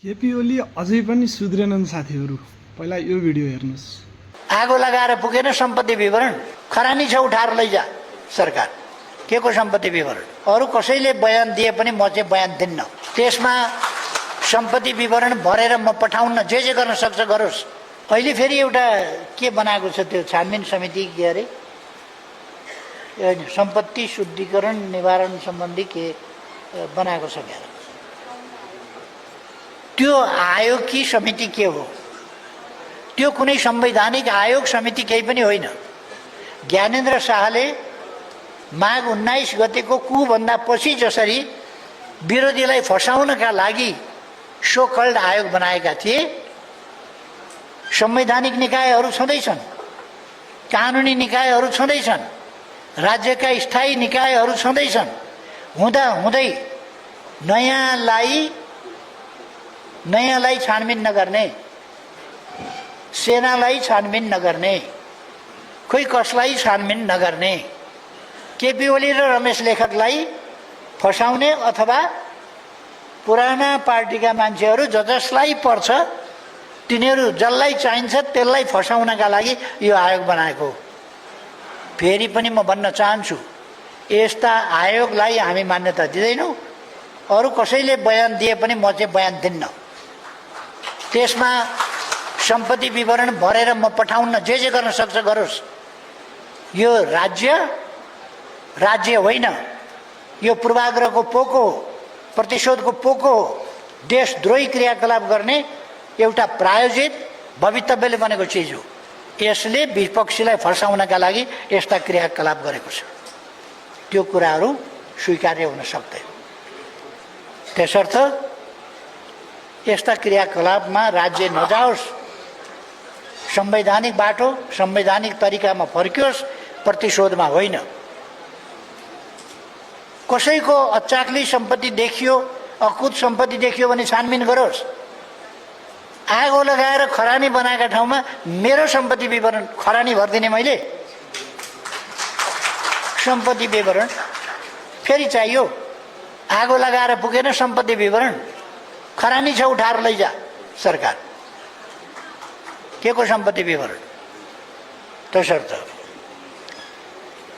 केपी ओली अझै पनि सुध्रेनन् साथीहरू। पहिला यो भिडियो हेर्नुस्। आगो लगाएर पुगेन सम्पत्ति विवरण, खरानी छ उठाएर लैजा सरकार। के को सम्पत्ति विवरण? अरू कसैले बयान दिए पनि म चाहिँ बयान दिन्न। त्यसमा सम्पत्ति विवरण भरेर म पठाउन्न, जे गर्न सक्छ गरोस्। अहिले फेरि एउटा के बनाएको छ त्यो छानबिन समिति के अरे सम्पत्ति शुद्धिकरण निवारण सम्बन्धी के बनाएको छ क्या। त्यो आयोग कि समिति के हो? त्यो कुनै संवैधानिक आयोग समिति केही पनि होइन। ज्ञानेन्द्र शाहले माघ 19 गतेको कुभन्दा पछि जसरी विरोधीलाई फसाउनका लागि सो कल्ड आयोग बनाएका थिए, संवैधानिक निकायहरू छँदैछन्, कानुनी निकायहरू छँदैछन्, राज्यका स्थायी निकायहरू छँदैछन्। हुँदा हुँदै नयाँलाई छानबिन नगर्ने, सेनालाई छानबिन नगर्ने, खोइ कसलाई छानबिन नगर्ने, केपी ओली र रमेश लेखकलाई फसाउने अथवा पुराना पार्टीका मान्छेहरू जसलाई पर्छ तिनीहरू जसलाई चाहिन्छ त्यसलाई फसाउनका लागि यो आयोग बनाएको। फेरि पनि म भन्न चाहन्छु, यस्ता आयोगलाई हामी मान्यता दिँदैनौँ। अरू कसैले बयान दिए पनि म चाहिँ बयान दिन्न। त्यसमा सम्पत्ति विवरण भरेर म पठाउन्न, जे गर्न सक्छ गरोस्। यो राज्य होइन, यो पूर्वाग्रहको पोको हो, प्रतिशोधको पोको हो, देशद्रोही क्रियाकलाप गर्ने एउटा प्रायोजित भवितव्यले बनेको चिज हो। यसले विपक्षीलाई फसाउनका लागि यस्ता क्रियाकलाप गरेको छ। त्यो कुराहरू स्वीकार्य हुन सक्दैन। त्यसर्थ यस्ता क्रियाकलापमा राज्य नजाओस्, संवैधानिक बाटो संवैधानिक तरिकामा फर्कियोस्, प्रतिशोधमा होइन। कसैको अचाक्ली सम्पत्ति देखियो, अकुत सम्पत्ति देखियो भने छानबिन गरोस्। आगो लगाएर खरानी बनाएका ठाउँमा मेरो सम्पत्ति विवरण खरानी भरिदिने मैले सम्पत्ति विवरण फेरि चाहियो। आगो लगाएर पुगेन सम्पत्ति विवरण, खरानी छ उठाएर लैजा सरकार। के को सम्पत्ति विवरण? तसर्थ